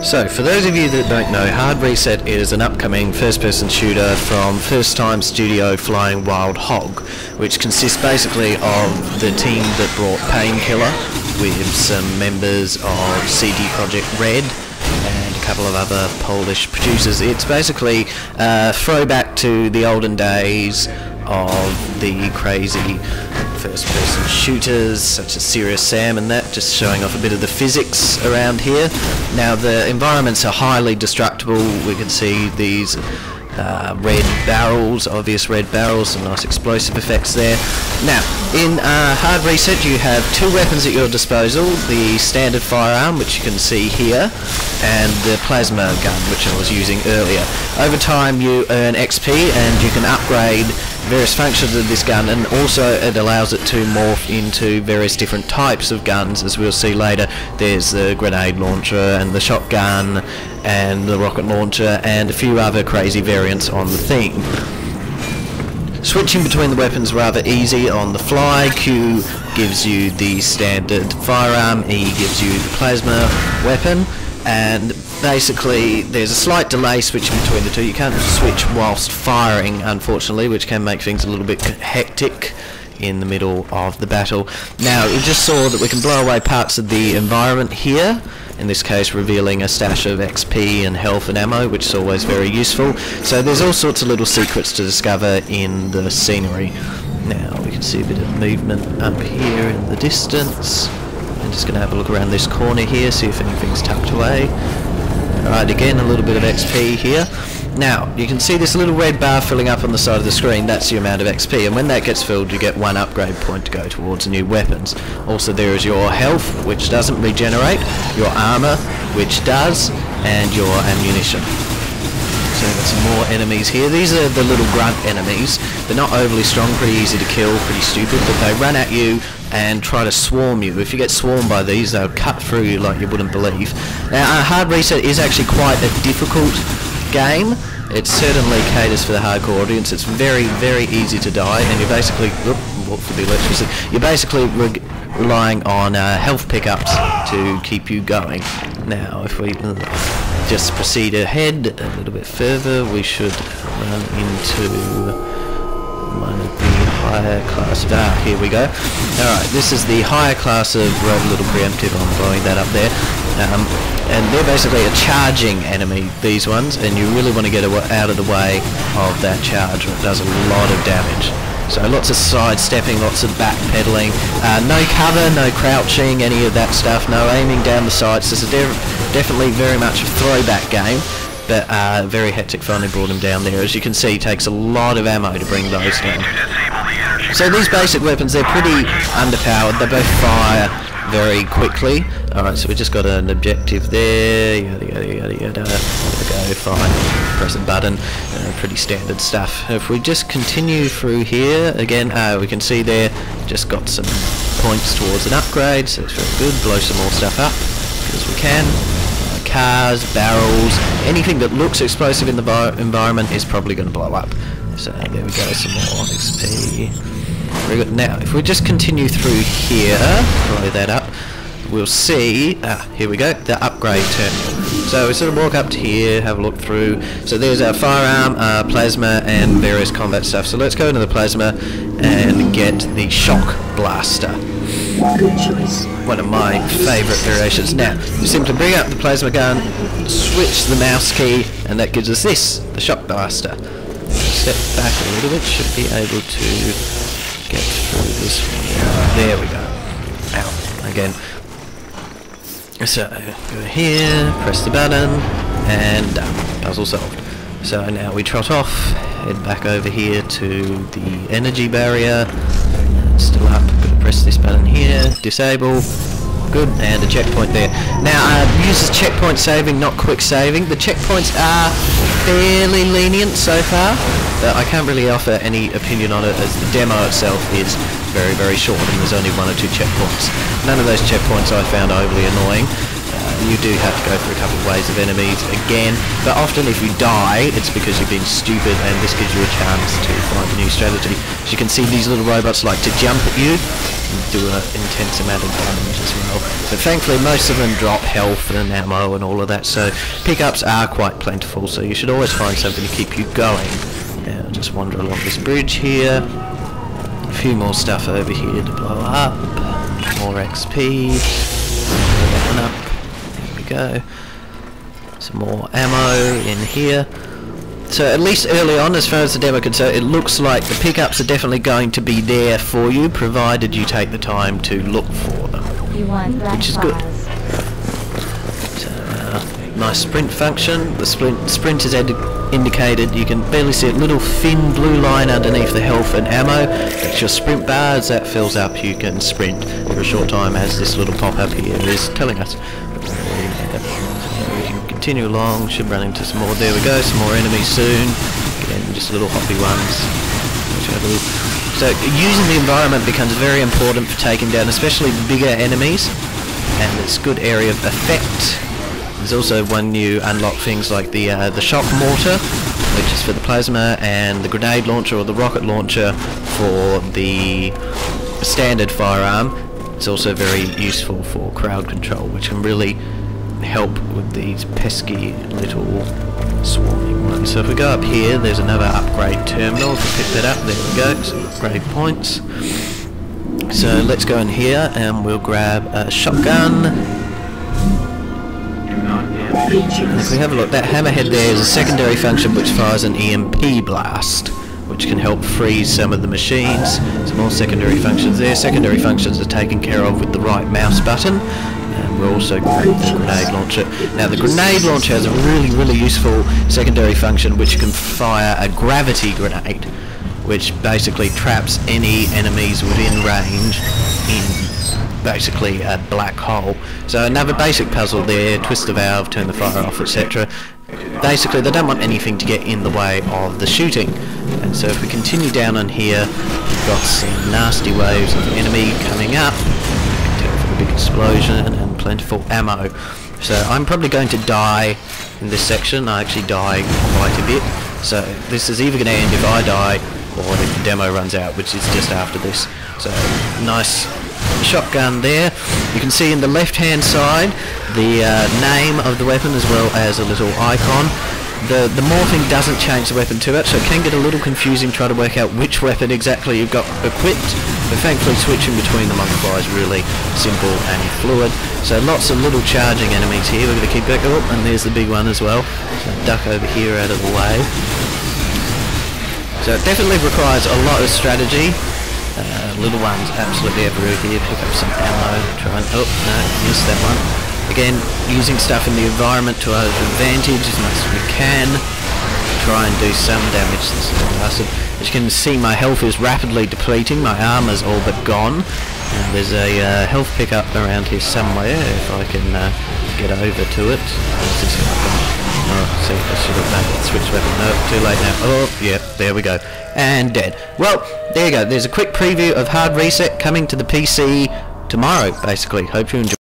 So, for those of you that don't know, HardReset is an upcoming first-person shooter from first-time studio Flying Wild Hog, which consists basically of the team that brought Painkiller, with some members of CD Projekt Red and a couple of other Polish producers. It's basically a throwback to the olden days of the crazy first-person shooters such as Serious Sam and that, just showing off a bit of the physics around here. Now the environments are highly destructible. We can see these red barrels, obvious red barrels, some nice explosive effects there. Now, in HardReset you have two weapons at your disposal, the standard firearm, which you can see here, and the plasma gun, which I was using earlier. Over time you earn XP and you can upgrade various functions of this gun, and also it allows it to morph into various different types of guns, as we'll see later. There's the grenade launcher and the shotgun and the rocket launcher and a few other crazy variants on the theme. Switching between the weapons rather easy on the fly. Q gives you the standard firearm, E gives you the plasma weapon, and basically there's a slight delay switching between the two. You can't switch whilst firing, unfortunately, which can make things a little bit hectic in the middle of the battle. Now, you just saw that we can blow away parts of the environment here, in this case revealing a stash of XP and health and ammo, which is always very useful. So there's all sorts of little secrets to discover in the scenery. Now we can see a bit of movement up here in the distance. I'm just going to have a look around this corner here, see if anything's tucked away. Alright, again a little bit of XP here. Now, you can see this little red bar filling up on the side of the screen. That's your amount of XP, and when that gets filled you get one upgrade point to go towards new weapons. Also there is your health, which doesn't regenerate, your armor, which does, and your ammunition. So we've got some more enemies here. These are the little grunt enemies. They're not overly strong, pretty easy to kill, pretty stupid, but they run at you and try to swarm you. If you get swarmed by these, they'll cut through you like you wouldn't believe. Now, HardReset is actually quite a difficult game. It certainly caters for the hardcore audience. It's very, very easy to die, and you're basically for the electricity. You're basically relying on health pickups to keep you going. Now, if we just proceed ahead a little bit further, we should run into one of the higher class. Here we go. Alright, this is the higher class of Road a Little Preemptive. I'm blowing that up there. And they're basically a charging enemy, these ones, and you really want to get out of the way of that charge, or it does a lot of damage. So lots of sidestepping, lots of backpedaling, no cover, no crouching, any of that stuff, no aiming down the sights. This is definitely very much a throwback game, but very hectic. Finally brought him down there. As you can see, it takes a lot of ammo to bring those down. So these basic weapons, they're pretty underpowered. They both fire very quickly. Alright, so we just got an objective there, yada yada yada yada. There we go, fine. Press a button, pretty standard stuff. If we just continue through here, again, we can see there, just got some points towards an upgrade, so it's very good. Blow some more stuff up, as we can. Cars, barrels, anything that looks explosive in the environment is probably going to blow up. So there we go, some more XP. Very good. Now, if we just continue through here, blow that up, we'll see, here we go, the upgrade terminal. So we sort of walk up to here, have a look through. So there's our firearm, plasma, and various combat stuff. So let's go into the plasma and get the shock blaster. Good choice. One of my favourite variations. Now, you simply bring up the plasma gun, switch the mouse key, and that gives us this, the shock blaster. Step back a little bit, should be able to get through this one. There we go. Ow. Again. So, go here, press the button, and done. Puzzle solved. So now we trot off, head back over here to the energy barrier. Still up, gonna press this button here, disable. Good, and a checkpoint there. Now, uses checkpoint saving, not quick saving. The checkpoints are fairly lenient so far, but I can't really offer any opinion on it, as the demo itself is very, very short and there's only 1 or 2 checkpoints. None of those checkpoints I found overly annoying. you do have to go for a couple of waves of enemies again, but often if you die, it's because you've been stupid, and this gives you a chance to find a new strategy. As you can see, these little robots like to jump at you and do an intense amount of damage as well. But thankfully, most of them drop health and ammo and all of that, so pickups are quite plentiful, so you should always find something to keep you going. Now, I'll just wander along this bridge here. A few more stuff over here to blow up. More XP. That one up. There we go. Some more ammo in here. So at least early on, as far as the demo concerned, it looks like the pickups are definitely going to be there for you, provided you take the time to look for them, which is good. So, nice sprint function. The sprint is indicated. You can barely see a little thin blue line underneath the health and ammo. That's your sprint bar. As that fills up, you can sprint for a short time, as this little pop-up here is telling us. We can continue along, should run into some more. There we go, some more enemies soon. Again, just little hoppy ones. So using the environment becomes very important for taking down especially the bigger enemies, and it's a good area of effect. There's also one new unlock things like the shock mortar, which is for the plasma, and the grenade launcher or the rocket launcher for the standard firearm. It's also very useful for crowd control, which can really help with these pesky little swarming ones. So if we go up here, there's another upgrade terminal. If we pick that up, there we go, some upgrade points. So let's go in here and we'll grab a shotgun. If we have a look, that hammerhead there is a secondary function which fires an EMP blast, which can help freeze some of the machines. Some more secondary functions there. Secondary functions are taken care of with the right mouse button. And we're also grabbing the grenade launcher. Now the grenade launcher has a really useful secondary function which can fire a gravity grenade, which basically traps any enemies within range in basically a black hole. So another basic puzzle there, twist the valve, turn the fire off, etc. Basically they don't want anything to get in the way of the shooting. And so if we continue down on here, we've got some nasty waves of enemy coming up. For the big explosion and plentiful ammo. So I'm probably going to die in this section. I actually die quite a bit. So this is either going to end if I die or if the demo runs out, which is just after this. So nice shotgun there. You can see in the left hand side the name of the weapon as well as a little icon. The morphing doesn't change the weapon too much, so it can get a little confusing trying to work out which weapon exactly you've got equipped, but thankfully switching between them on the fly is really simple and fluid. So lots of little charging enemies here. We're going to keep going. Oh, and there's the big one as well. So duck over here out of the way. So it definitely requires a lot of strategy. Little ones absolutely everywhere here. Pick up some ammo. Try and... oh, no, missed that one. Again, using stuff in the environment to our advantage as much as we can. Try and do some damage to this little bastard. As you can see, my health is rapidly depleting. My armor's all but gone. And there's a health pickup around here somewhere, if I can get over to it. Where's this guy gone? Oh, see, I should have made that switch weapon. No, too late now. Oh, yeah, there we go. And dead. Well, there you go. There's a quick preview of HardReset coming to the PC tomorrow, basically. Hope you enjoy.